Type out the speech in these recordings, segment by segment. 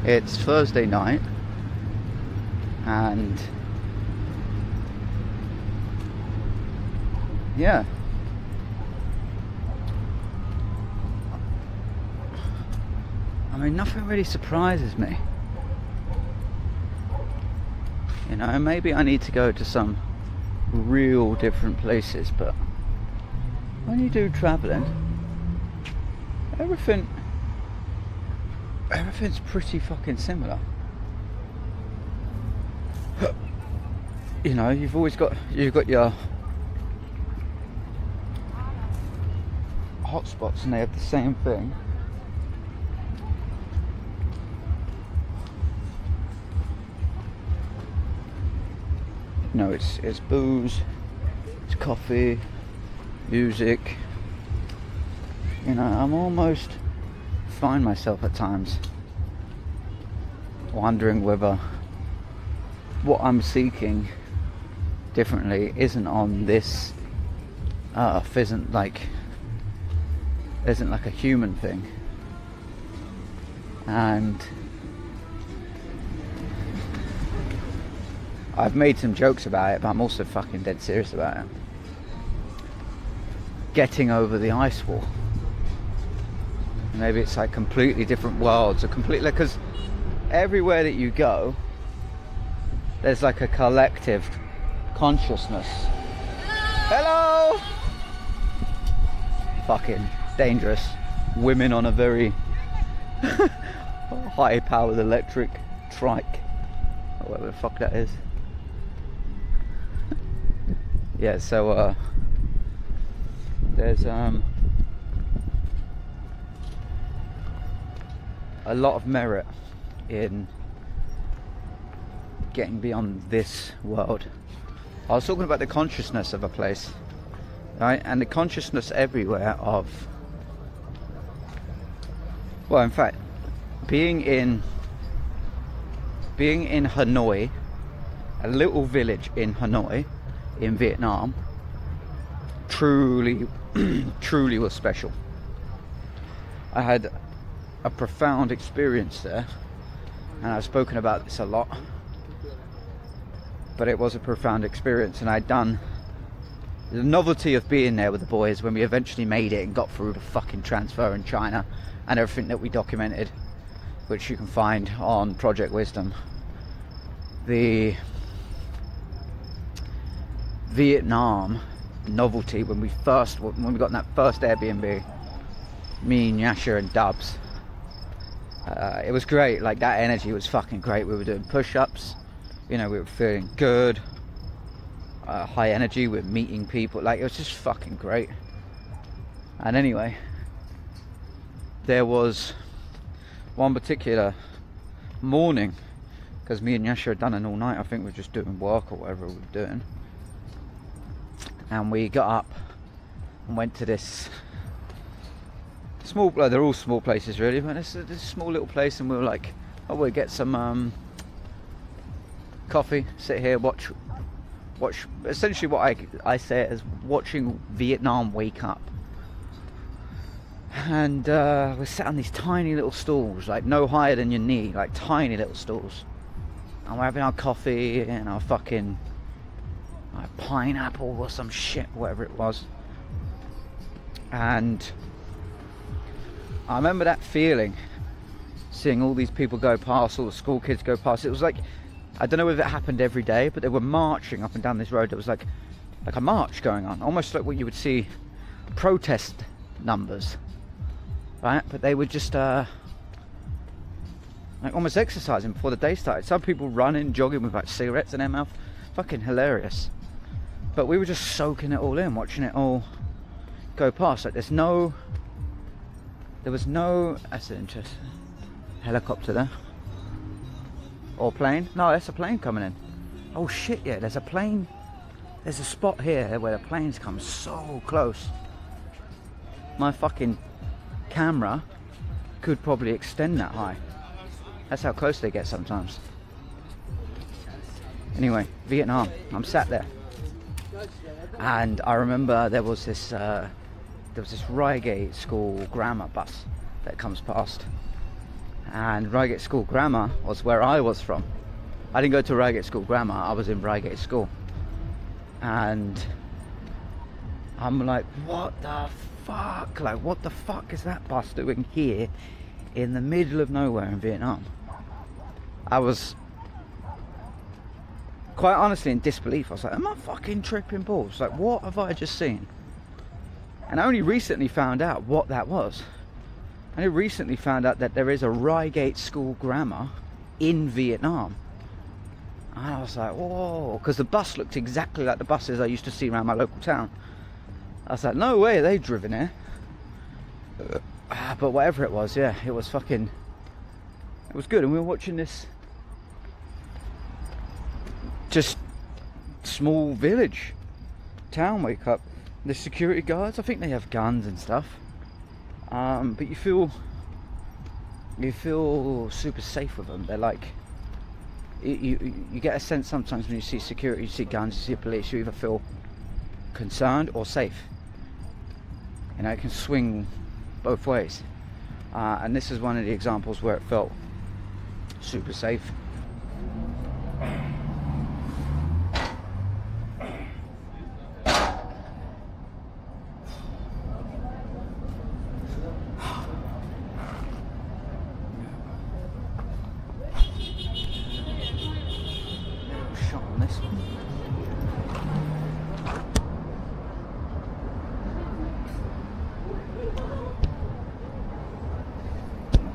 It's Thursday night, and yeah, I mean, nothing really surprises me. You know, maybe I need to go to some real different places, but when you do travelling, everything's pretty fucking similar. You know, you've got your hotspots, and they have the same thing. You know, it's booze, it's coffee, music. You know, I'm almost find myself at times wondering whether what I'm seeking differently isn't on this earth, isn't like a human thing. And I've made some jokes about it, but I'm also fucking dead serious about it. Getting over the ice wall. Maybe it's like completely different worlds, or completely, because everywhere that you go, there's like a collective consciousness. Hello! Fucking dangerous. Women on a very high-powered electric trike, or whatever the fuck that is. Yeah, so there's a lot of merit in getting beyond this world. I was talking about the consciousness of a place, right? And the consciousness everywhere of, well, in fact, being in Hanoi, a little village in Hanoi in Vietnam, truly was special. I had a profound experience there, and I've spoken about this a lot, but it was a profound experience. And I'd done the novelty of being there with the boys when we eventually made it and got through the fucking transfer in China and everything that we documented, which you can find on Project Wisdom. The Vietnam novelty when we got in that first Airbnb, me, Nyasha and Dubs, it was great. Like, that energy was fucking great. We were doing push-ups, you know, we were feeling good, high energy, we were meeting people, like, it was just fucking great. And anyway, there was one particular morning, because me and Nyasha had done an all night, I think we were just doing work or whatever we were doing, and we got up and went to this small, they're all small places really, but it's this small little place, and we were like, oh, we'll get some coffee, sit here, watch essentially what I say it as watching Vietnam wake up. And we sat on these tiny little stools, like no higher than your knee, like tiny little stools, and we're having our coffee and our fucking pineapple or some shit, whatever it was. And I remember that feeling, seeing all these people go past, all the school kids go past. It was like, I don't know if it happened every day, but they were marching up and down this road. There was like a march going on, almost like what you would see protest numbers, right? But they were just like almost exercising before the day started. Some people running, jogging with like cigarettes in their mouth. Fucking hilarious. But we were just soaking it all in, watching it all go past. Like there was no, that's an interesting helicopter there. Or plane? No, that's a plane coming in. Oh shit, yeah, there's a plane. There's a spot here where the planes come so close. My fucking camera could probably extend that high. That's how close they get sometimes. Anyway, Vietnam, I'm sat there. And I remember there was this Reigate school grammar bus that comes past. And Reigate School Grammar was where I was from. I didn't go to Reigate School Grammar, I was in Reigate School. And I'm like, what the fuck? Like, what the fuck is that bus doing here in the middle of nowhere in Vietnam? I was quite honestly in disbelief. I was like, am I fucking tripping balls? Like, what have I just seen? And I only recently found out what that was. I only recently found out that there is a Reigate School Grammar in Vietnam. And I was like, whoa, because the bus looked exactly like the buses I used to see around my local town. I was like, no way they've driven here. But whatever it was, yeah, it was fucking, it was good. And we were watching this just small village town wake up. The security guards, I think they have guns and stuff, but you feel super safe with them. They're like, you get a sense sometimes when you see security, you see guns, you see police, you either feel concerned or safe. You know, it can swing both ways, and this is one of the examples where it felt super safe.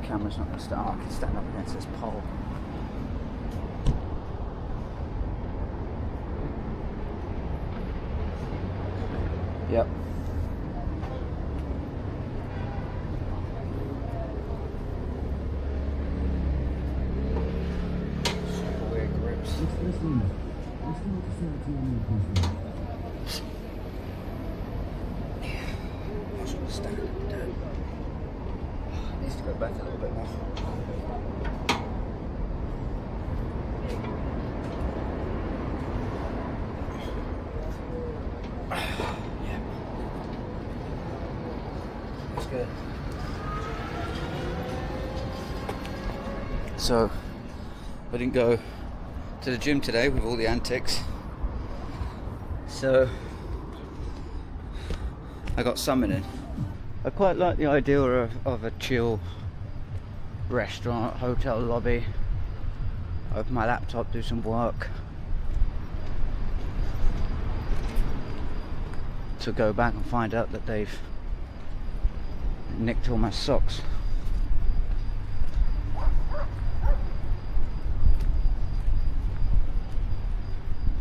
Camera's not going to start. I can stand up against this pole. Yep. Super weird grips. I just want to stand up and needs to go back a little bit more. Yeah. That's good. So, I didn't go to the gym today with all the antics. So, I got summoning. I quite like the idea of a chill restaurant, hotel lobby, open my laptop, do some work, to go back and find out that they've nicked all my socks.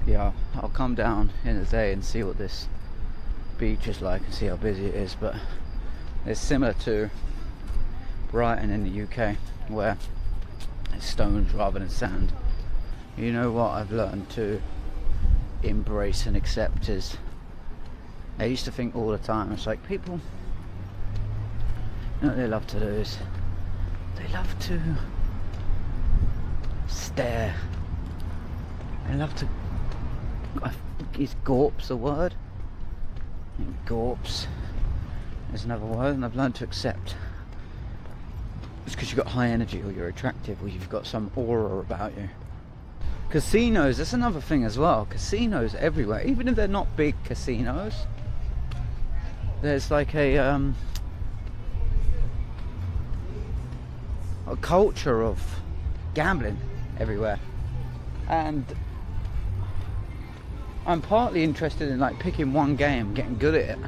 Yeah, I'll come down in the day and see what this beach is like and see how busy it is, but it's similar to Brighton in the UK, where it's stones rather than sand. You know what I've learned to embrace and accept is, I used to think all the time, it's like people, you know what they love to do is, they love to stare. They love to, is gorps a word? Gorps is another word, and I've learned to accept. It's because you've got high energy, or you're attractive, or you've got some aura about you. Casinos, that's another thing as well. Casinos everywhere, even if they're not big casinos. There's like a culture of gambling everywhere, and I'm partly interested in like picking one game, getting good at it.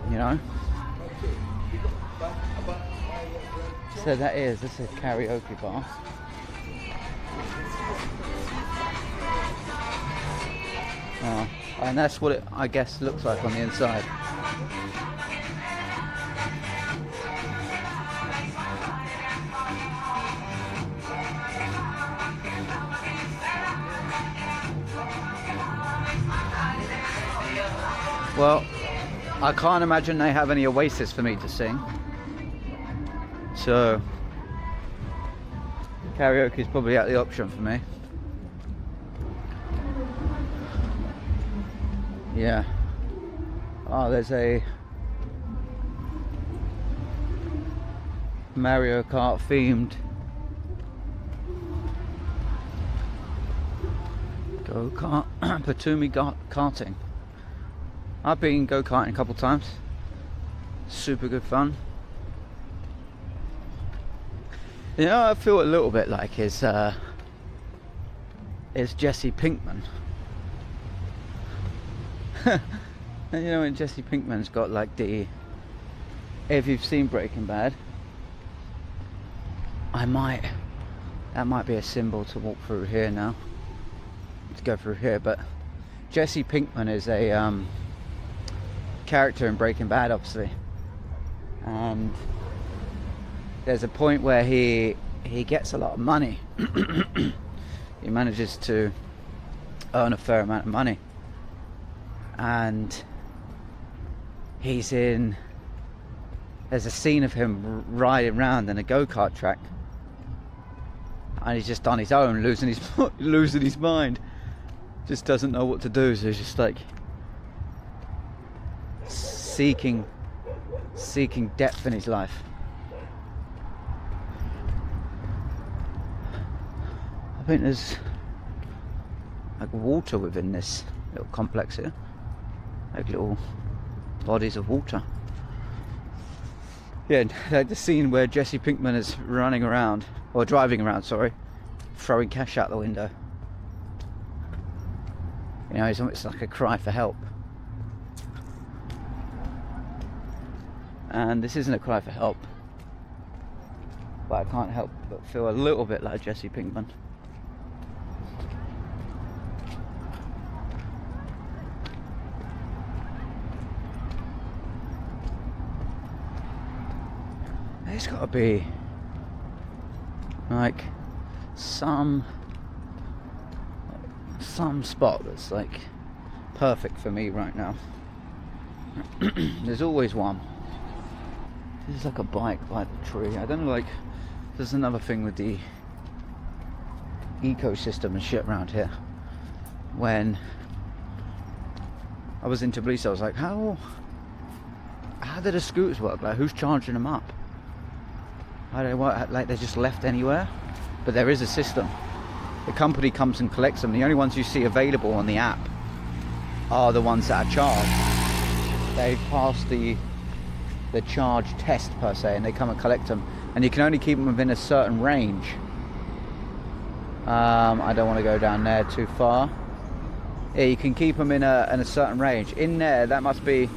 You know? So this is a karaoke bar. Oh, and that's what it, I guess, looks like on the inside. Well, I can't imagine they have any Oasis for me to sing. So, karaoke is probably out the option for me. Yeah. Oh, there's a Mario Kart themed go-kart, Batumi karting. I've been go-karting a couple times. Super good fun. You know, I feel a little bit like his Jesse Pinkman. And you know, when Jesse Pinkman's got like the, if you've seen Breaking Bad, that might be a symbol to walk through here now, to go through here. But Jesse Pinkman is a character in Breaking Bad, obviously, and there's a point where he gets a lot of money. He manages to earn a fair amount of money, and there's a scene of him riding around in a go-kart track, and he's just on his own, losing his mind, just doesn't know what to do. So he's just like seeking depth in his life. I think there's like water within this little complex here, like little bodies of water. Yeah, like the scene where Jesse Pinkman is running around, or driving around, sorry, throwing cash out the window. You know, it's almost like a cry for help. And this isn't a cry for help, but I can't help but feel a little bit like Jesse Pinkman. There's got to be like some spot that's like perfect for me right now. There's always one. There's like a bike by the tree. I don't know, like there's another thing with the ecosystem and shit around here. When I was in Tbilisi, I was like, how do the scooters work? Like, who's charging them up? How do they work? Like, they're just left anywhere? But there is a system. The company comes and collects them. The only ones you see available on the app are the ones that are charged. They pass the charge test per se, and they come and collect them. And you can only keep them within a certain range. I don't want to go down there too far. Yeah, you can keep them in a certain range. In there, that must be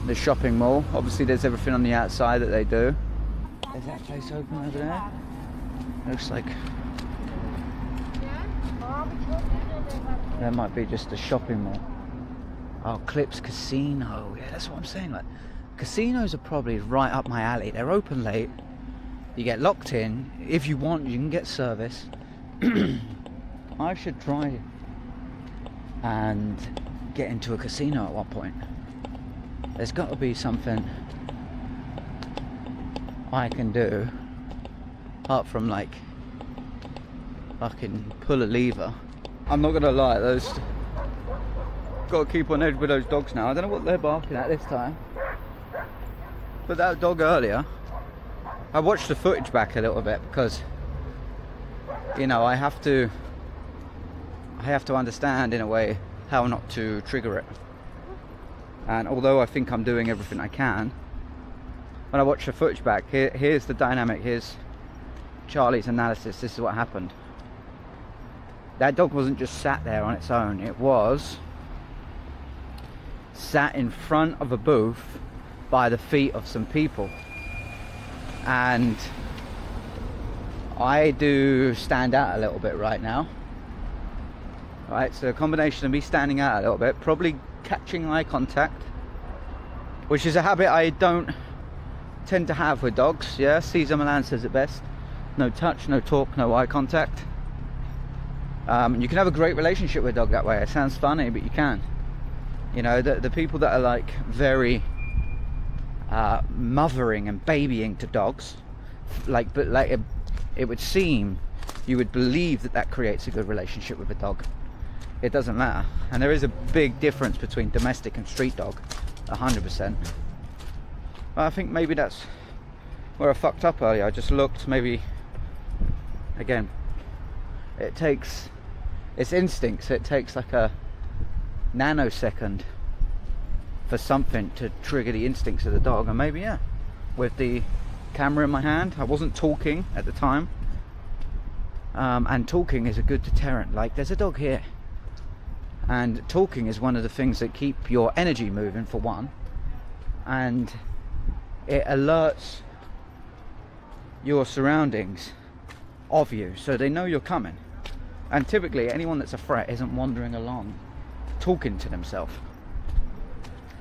the shopping mall. Obviously, there's everything on the outside that they do. Is that place open over there? Looks like there might be just a shopping mall. Oh, Clips Casino. Yeah, that's what I'm saying. Like, casinos are probably right up my alley. They're open late. You get locked in. If you want, you can get service. I should try and get into a casino at one point. There's got to be something I can do apart from like fucking pull a lever. I'm not gonna lie, those gotta keep on edge with those dogs now. I don't know what they're barking at this time, but that dog earlier, I watched the footage back a little bit because, you know, I have to understand in a way how not to trigger it. And although I think I'm doing everything I can, when I watch the footage back, here's the dynamic, here's Charlie's analysis. This is what happened. That dog wasn't just sat there on its own, it was sat in front of a booth by the feet of some people. And I do stand out a little bit right now. Right, so a combination of me standing out a little bit, probably catching eye contact, which is a habit I don't tend to have with dogs. Yeah, Cesar Millan says it best: no touch, no talk, no eye contact. You can have a great relationship with a dog that way. It sounds funny, but you can. You know, the people that are like very mothering and babying to dogs, like, but like it would seem, you would believe that creates a good relationship with a dog. It doesn't matter. And there is a big difference between domestic and street dog, 100%. I think maybe that's where I fucked up earlier. I just looked, maybe, again, it's instincts. It takes like a nanosecond for something to trigger the instincts of the dog. And maybe, yeah, with the camera in my hand, I wasn't talking at the time. And talking is a good deterrent. Like, there's a dog here. And talking is one of the things that keep your energy moving, for one. And it alerts your surroundings of you, so they know you're coming. And typically anyone that's a threat isn't wandering along talking to themselves.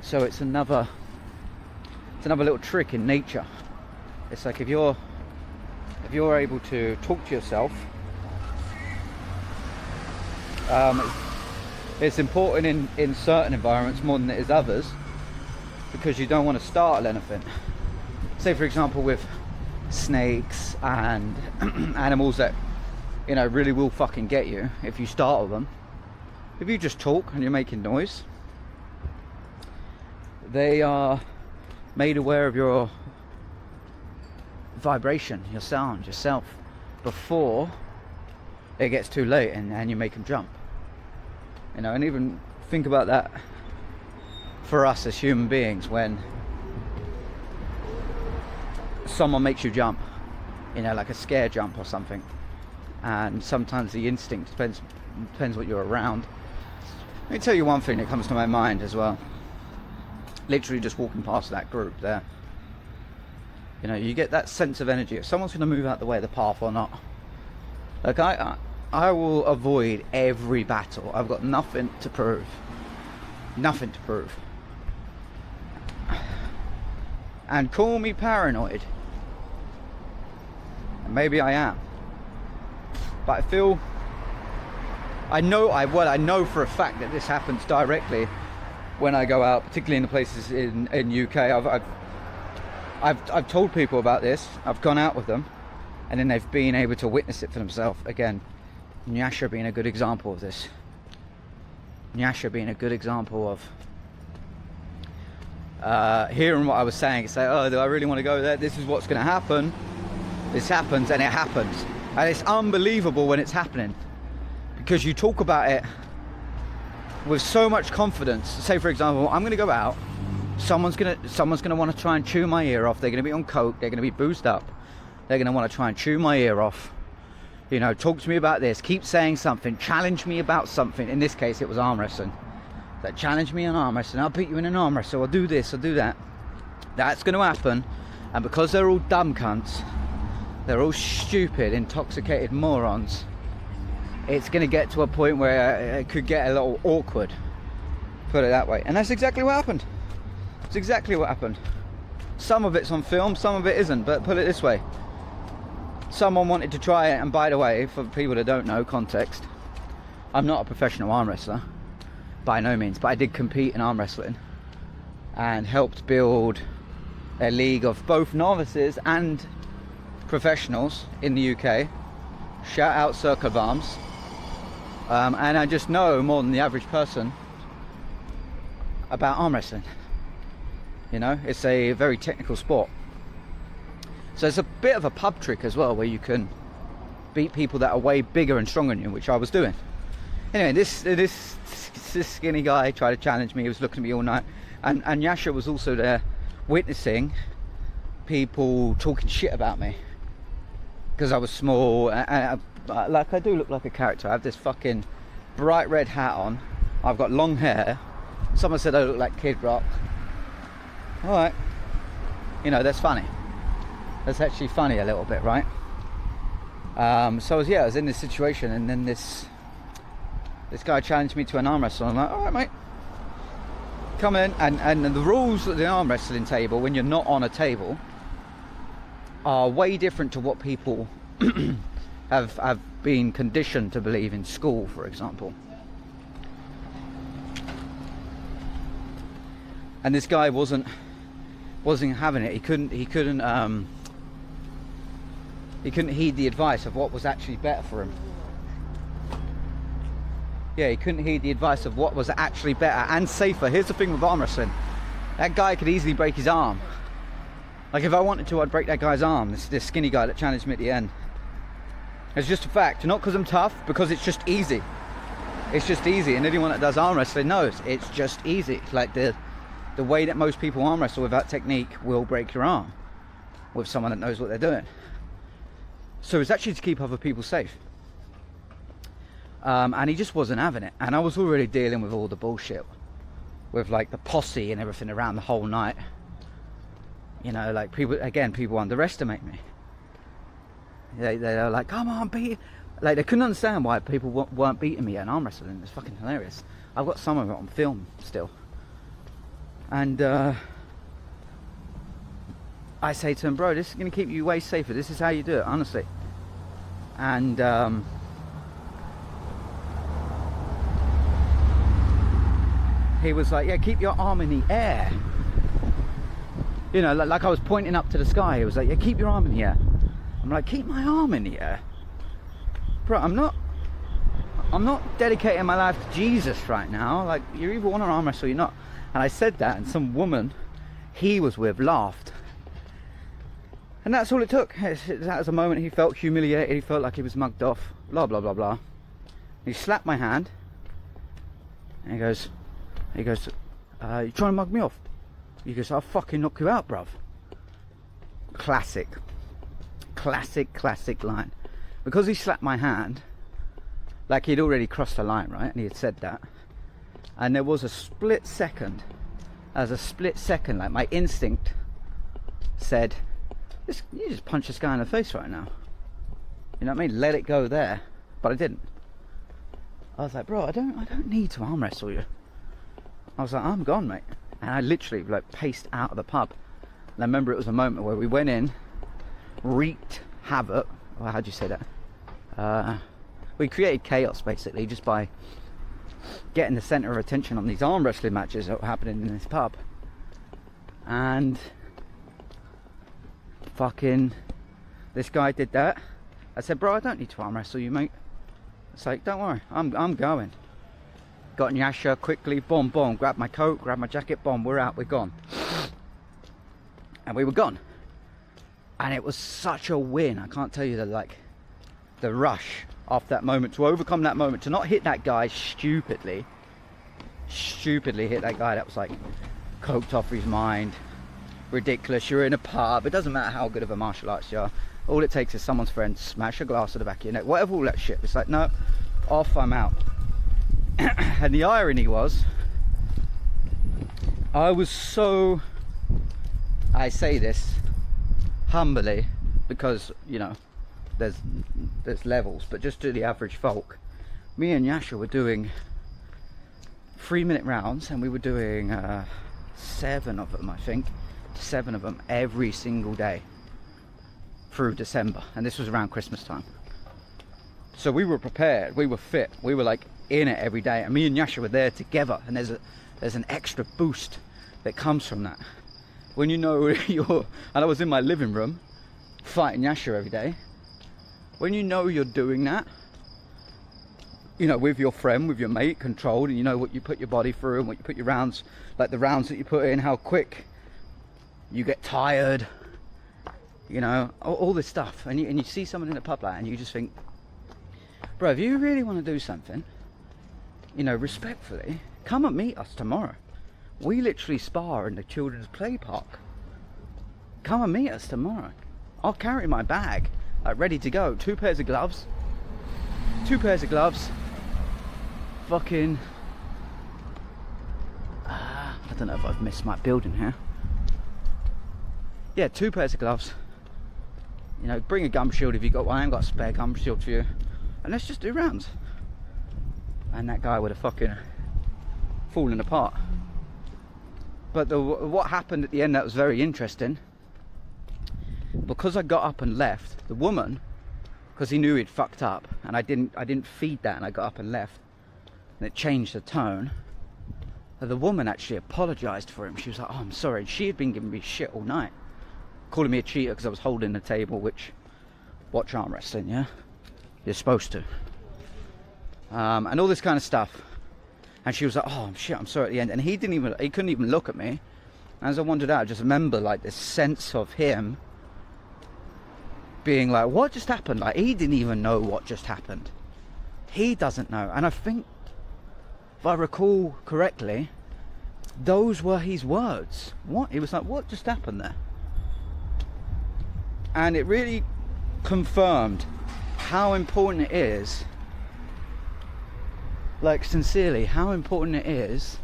So it's another little trick in nature. It's like if you're able to talk to yourself, it's important in certain environments more than it is others, because you don't want to startle anything. Say for example with snakes and animals that, you know, really will fucking get you if you startle them. If you just talk and you're making noise, they are made aware of your vibration, your sound, yourself, before it gets too late and you make them jump. You know, and even think about that for us as human beings, when someone makes you jump, you know, like a scare jump or something. And sometimes the instinct depends what you're around. Let me tell you one thing that comes to my mind as well. Literally just walking past that group there, you know, you get that sense of energy if someone's going to move out the way of the path or not. Like I will avoid every battle. I've got nothing to prove. Nothing to prove. And call me paranoid. And maybe I am. But I know for a fact that this happens directly when I go out, particularly in the places in UK. I've told people about this. I've gone out with them, and then they've been able to witness it for themselves. Again, Nyasha being a good example of this. Nyasha being a good example of hearing what I was saying. Say, oh, do I really want to go there? This is what's going to happen. This happens, and it happens. And it's unbelievable when it's happening, because you talk about it with so much confidence. Say for example, I'm going to go out, someone's going to want to try and chew my ear off. They're going to be on coke, they're going to be boozed up, they're going to want to try and chew my ear off. You know, talk to me about this, keep saying something, challenge me about something. In this case it was arm wrestling. That challenge me in arm wrestling, I'll beat you in an arm wrestle, I'll do this, I'll do that. That's going to happen. And because they're all dumb cunts, they're all stupid, intoxicated morons, it's going to get to a point where it could get a little awkward, put it that way. And that's exactly what happened. It's exactly what happened. Some of it's on film, some of it isn't, but put it this way. Someone wanted to try it, and by the way, for people that don't know context, I'm not a professional arm wrestler, by no means, but I did compete in arm wrestling and helped build a league of both novices and professionals in the UK. Shout out Circle of Arms. And I just know more than the average person about arm wrestling. You know, it's a very technical sport. So it's a bit of a pub trick as well, where you can beat people that are way bigger and stronger than you, which I was doing. Anyway, this skinny guy tried to challenge me. He was looking at me all night, and Nyasha was also there witnessing people talking shit about me because I was small, and like I do look like a character. I have this fucking bright red hat on, I've got long hair. Someone said I look like Kid Rock. Alright, you know, that's funny. That's actually funny a little bit, right? So I was in this situation, and then this guy challenged me to an arm wrestle. I'm like, alright mate, come in. And the rules of the arm wrestling table, when you're not on a table, are way different to what people have been conditioned to believe in school, for example. And this guy wasn't having it. He couldn't heed the advice of what was actually better for him. Yeah, he couldn't heed the advice of what was actually better and safer. Here's the thing with arm wrestling. That guy could easily break his arm. Like if I wanted to, I'd break that guy's arm, this skinny guy that challenged me at the end. It's just a fact, not because I'm tough, because it's just easy. It's just easy, and anyone that does arm wrestling knows it's just easy. Like the way that most people arm wrestle without technique will break your arm with someone that knows what they're doing. So it's actually to keep other people safe. And he just wasn't having it. And I was already dealing with all the bullshit with like the posse and everything around the whole night. You know, like people underestimate me. They're like, come on, beat. Like, they couldn't understand why people weren't beating me at an arm wrestling. It's fucking hilarious. I've got some of it on film still. And I say to him, bro, this is going to keep you way safer. This is how you do it, honestly. And he was like, yeah, keep your arm in the air. You know, like I was pointing up to the sky. He was like, yeah, keep your arm in the air. I'm like, keep my arm in the air? Bro, I'm not dedicating my life to Jesus right now. Like, you either want to arm wrestle or you're not. And I said that, and some woman he was with laughed. And that's all it took. That was a moment he felt humiliated. He felt like he was mugged off. Blah, blah, blah, blah. He slapped my hand. And he goes, you trying to mug me off? He goes, I'll fucking knock you out, bruv. Classic line. Because he slapped my hand, like he'd already crossed the line, right? And he had said that. And there was a split second, like my instinct said, you just punch this guy in the face right now. You know what I mean? Let it go there. But I didn't. I was like, bro, I don't need to arm wrestle you. I was like, I'm gone, mate. And I literally like paced out of the pub. And I remember it was a moment where we went in, wreaked havoc. Well, how'd you say that? We created chaos basically just by getting the centre of attention on these arm wrestling matches that were happening in this pub. And fucking this guy did that. I said, bro, I don't need to arm wrestle you, mate. It's like, don't worry, I'm going. Got Nyasha quickly, boom, boom, grabbed my coat, grabbed my jacket, boom, we're out, we're gone. And we were gone. And it was such a win. I can't tell you the rush after that moment, to overcome that moment, to not hit that guy stupidly hit that guy that was like coked off his mind. Ridiculous, you're in a pub, it doesn't matter how good of a martial artist you are. All it takes is someone's friend smash a glass at the back of your neck, whatever, all that shit. It's like, no, off, I'm out. And the irony was, I say this humbly because, you know, there's levels, but just to the average folk, me and Yasha were doing 3-minute rounds, and we were doing 7 of them, I think. 7 of them every single day through December, and this was around Christmas time. So we were prepared, we were fit, we were like in it every day, and me and Yasha were there together. And there's an extra boost that comes from that when you know and I was in my living room fighting Yasha every day. When you know you're doing that, you know, with your friend, with your mate, controlled, and you know what you put your body through and what you put your rounds, like the rounds that you put in, how quick you get tired, you know, all this stuff, and you see someone in a pub like, and you just think, bro, if you really want to do something, you know, respectfully, come and meet us tomorrow. We literally spar in the children's play park. Come and meet us tomorrow. I'll carry my bag, like ready to go. 2 pairs of gloves. Fucking I don't know if I've missed my building here. Yeah, 2 pairs of gloves. You know, bring a gum shield if you got one. I ain't got a spare gum shield for you. And let's just do rounds. And that guy would have fucking fallen apart. But what happened at the end that was very interesting, because I got up and left, the woman, because he knew he'd fucked up, and I didn't feed that, and I got up and left, and it changed the tone. The woman actually apologized for him. She was like, oh, I'm sorry. And she had been giving me shit all night, calling me a cheater because I was holding the table, which, watch arm wrestling, yeah? You're supposed to. And all this kind of stuff. And she was like, oh shit, I'm sorry at the end. And he couldn't even look at me. As I wandered out, I just remember like this sense of him being like, what just happened? Like, he didn't even know what just happened. He doesn't know. And I think, if I recall correctly, those were his words. What? He was like, what just happened there? And it really confirmed how important it is, like sincerely, how important it is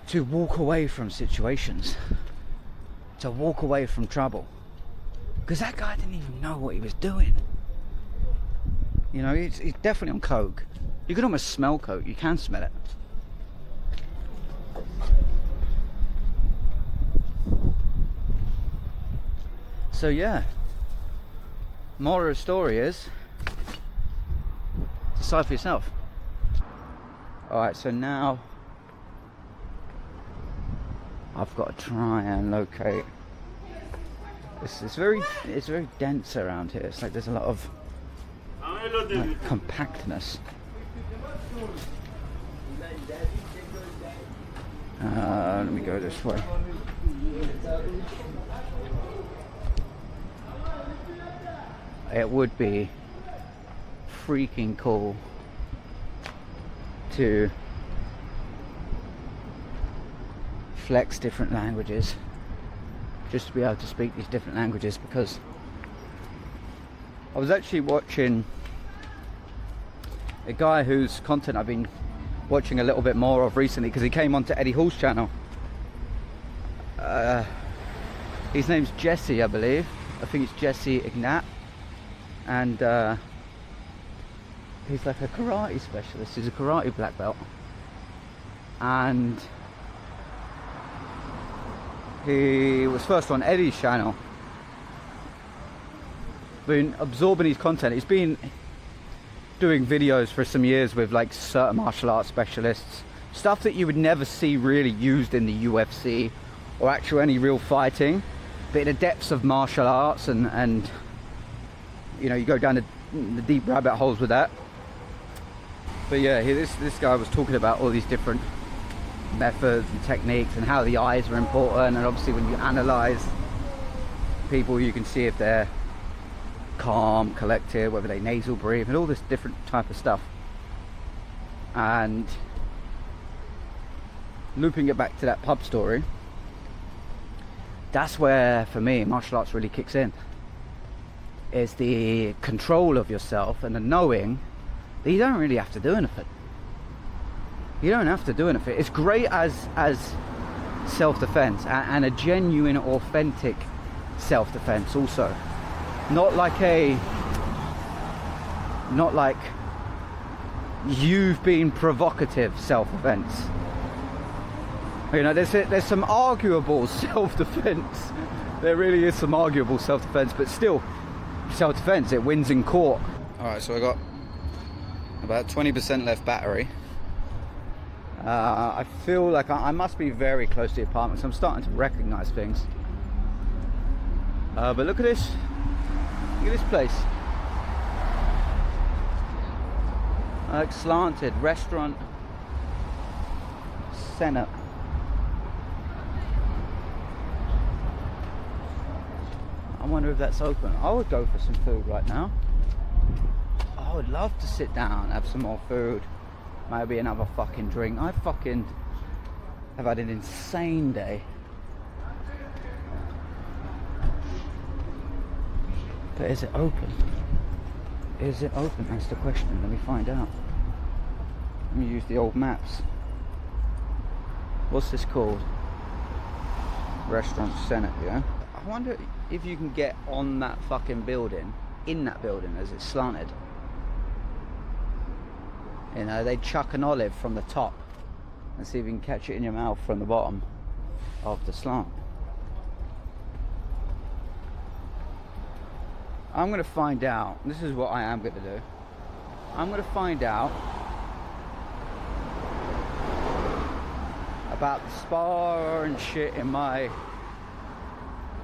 to walk away from situations, to walk away from trouble. Because that guy didn't even know what he was doing. You know, he's definitely on coke. You can almost smell coke, you can smell it. So yeah, moral of the story is, decide for yourself. Alright, so now I've got to try and locate. It's very dense around here. It's like there's a lot of like, compactness. Let me go this way. It would be freaking cool to flex different languages, just to be able to speak these different languages, because I was actually watching a guy whose content I've been watching a little bit more of recently, because he came onto Eddie Hall's channel. His name's Jesse, I believe. I think it's Jesse Ignat. And he's like a karate specialist. He's a karate black belt. And he was first on Eddie's channel. Been absorbing his content. He's been doing videos for some years with like certain martial arts specialists, stuff that you would never see really used in the UFC or actual any real fighting, but in the depths of martial arts, and you know, you go down the deep rabbit holes with that. But yeah, this guy was talking about all these different methods and techniques and how the eyes are important, and obviously when you analyze people you can see if they're calm, collected, whether they nasal breathe, and all this different type of stuff. And looping it back to that pub story, that's where for me martial arts really kicks in. Is the control of yourself and the knowing that you don't really have to do anything. You don't have to do anything. It's great as self-defense, and a genuine, authentic self-defense also. Not like you've been provocative self-defense. You know, there's some arguable self-defense. There really is some arguable self-defense, but still, self-defense, it wins in court. Alright, so I got about 20% left battery. I feel like I must be very close to the apartment, so I'm starting to recognize things. But look at this. Look at this place. Like slanted restaurant Senate. I wonder if that's open. I would go for some food right now. I would love to sit down, have some more food, maybe another fucking drink. I fucking have had an insane day. But is it open? Is it open? That's the question. Let me find out. Let me use the old maps. What's this called? Restaurant Senate, yeah? I wonder if you can get on that fucking building, in that building as it's slanted. You know, they chuck an olive from the top and see if you can catch it in your mouth from the bottom of the slant. I'm going to find out. This is what I am going to do. I'm going to find out about the spa and shit in my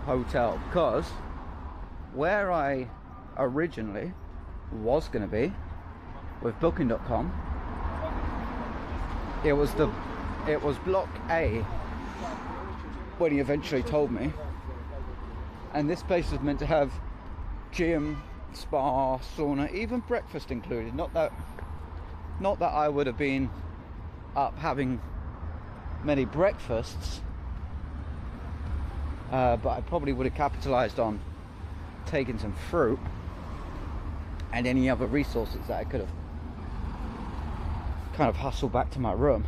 hotel, because where I originally was going to be with booking.com, it was block A when he eventually told me. And this place is meant to have gym, spa, sauna, even breakfast included. Not that I would have been up having many breakfasts, but I probably would have capitalized on taking some fruit and any other resources that I could have kind of hustled back to my room.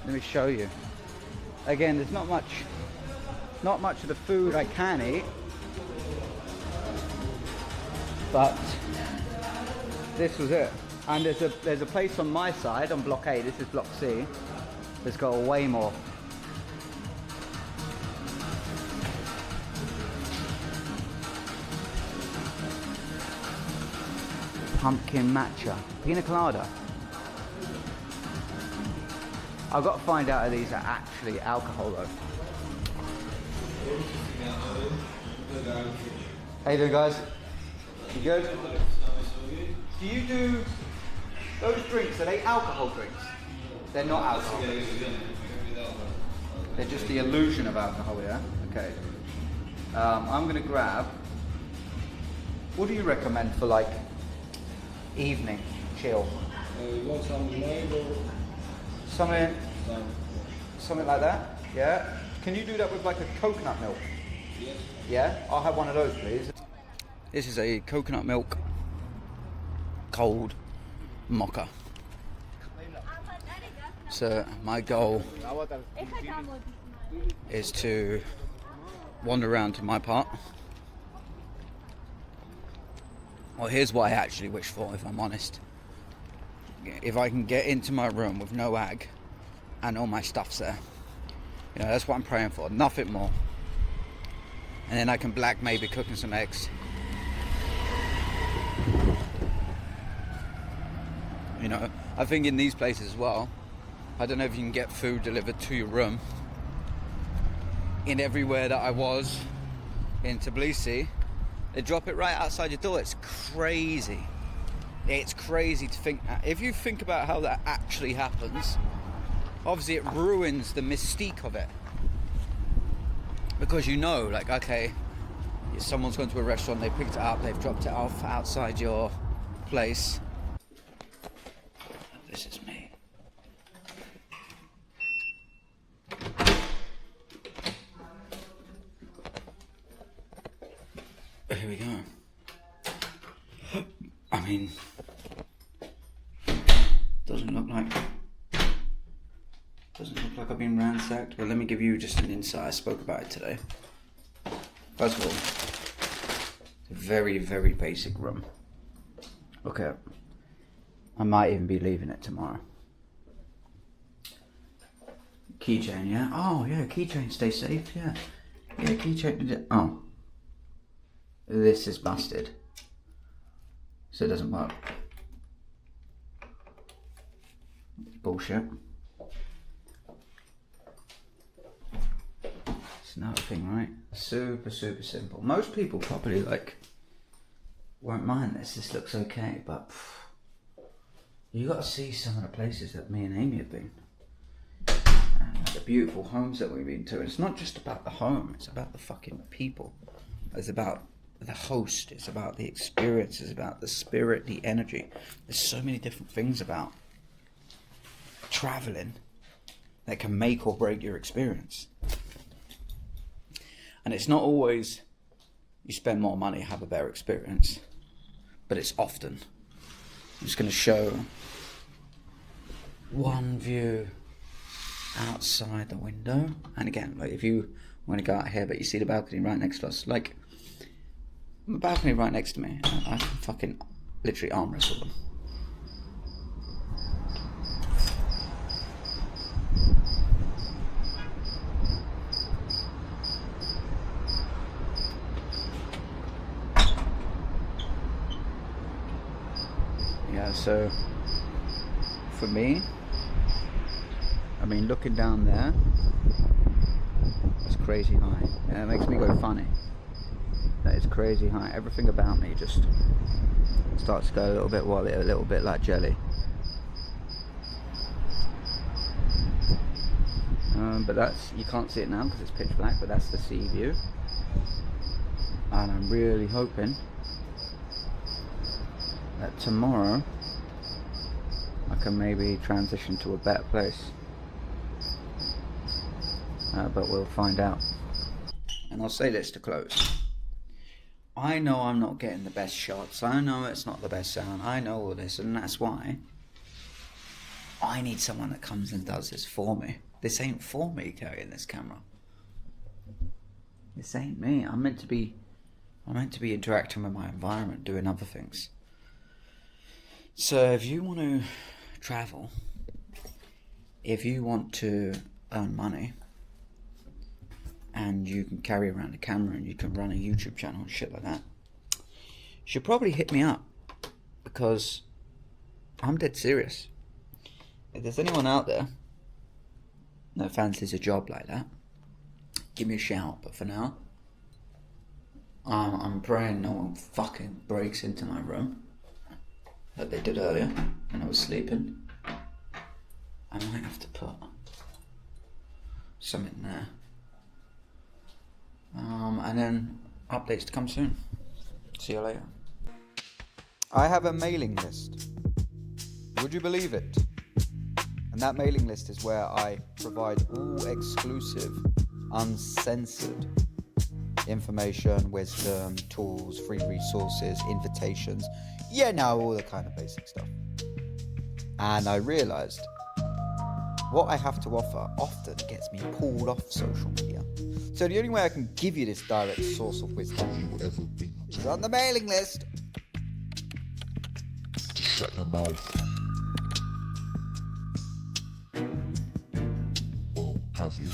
Let me show you. Again, there's not much of the food I can eat, but this was it. And there's a place on my side, on block A, this is block C, that's got way more. Pumpkin matcha, pina colada. I've got to find out if these are actually alcohol though. How you doing, guys? You good? Do you do those drinks? Are they alcohol drinks? They're not alcohol. They're just the illusion of alcohol, yeah? Okay. I'm gonna grab. What do you recommend for like evening chill? You want some mango? Something like that? Yeah? Can you do that with like a coconut milk? Yes. Yeah? I'll have one of those, please. This is a coconut milk cold mocha. So my goal is to wander around to my part. Well, here's what I actually wish for, if I'm honest. If I can get into my room with no ag and all my stuff's there, you know, that's what I'm praying for, nothing more. And then I can black maybe cooking some eggs. You know, I think in these places as well, I don't know if you can get food delivered to your room. In everywhere that I was in Tbilisi, they drop it right outside your door. It's crazy. It's crazy to think. If you think about how that actually happens, obviously it ruins the mystique of it. Because you know, like, okay, someone's gone to a restaurant, they picked it up, they've dropped it off outside your place. This is me. Here we go. I mean, doesn't look like I've been ransacked, but let me give you just an insight. I spoke about it today. First of all, it's a very, very basic room. Okay. I might even be leaving it tomorrow. Keychain, yeah? Oh, yeah, keychain, stay safe, yeah. Yeah, keychain, oh. This is busted. So it doesn't work. Bullshit. It's another thing, right? Super, super simple. Most people probably, like, won't mind this. This looks okay, but you got to see some of the places that me and Amy have been, and the beautiful homes that we've been to. It's not just about the home; it's about the fucking people. It's about the host. It's about the experience. It's about the spirit, the energy. There's so many different things about traveling that can make or break your experience. And it's not always you spend more money, have a better experience, but it's often. I'm just going to show one view outside the window. And again, like if you want to go out here, but you see the balcony right next to us, like the balcony right next to me, I can fucking literally arm wrestle them. Yeah, so for me, I mean, looking down there, it's crazy high. Yeah, it makes me go funny. That is crazy high. Everything about me just starts to go a little bit wobbly, a little bit like jelly. But that's, you can't see it now because it's pitch black, but that's the sea view. And I'm really hoping that tomorrow I can maybe transition to a better place. But we'll find out. And I'll say this to close. I know I'm not getting the best shots. I know it's not the best sound. I know all this, and that's why I need someone that comes and does this for me. This ain't for me carrying this camera. This ain't me. I'm meant to be interacting with my environment, doing other things. So if you want to travel, if you want to earn money, and you can carry around a camera and you can run a YouTube channel and shit like that, you should probably hit me up, because I'm dead serious. If there's anyone out there that fancies a job like that, give me a shout. But for now, I'm praying no one fucking breaks into my room like they did earlier when I was sleeping. I might have to put something there. And then updates to come soon. See you later. I have a mailing list. Would you believe it? And that mailing list is where I provide all exclusive, uncensored information, wisdom, tools, free resources, invitations. Yeah, no, all the kind of basic stuff. And I realized what I have to offer often gets me pulled off social media. So the only way I can give you this direct source of wisdom is on the mailing list. Shut your mouth. Or have you?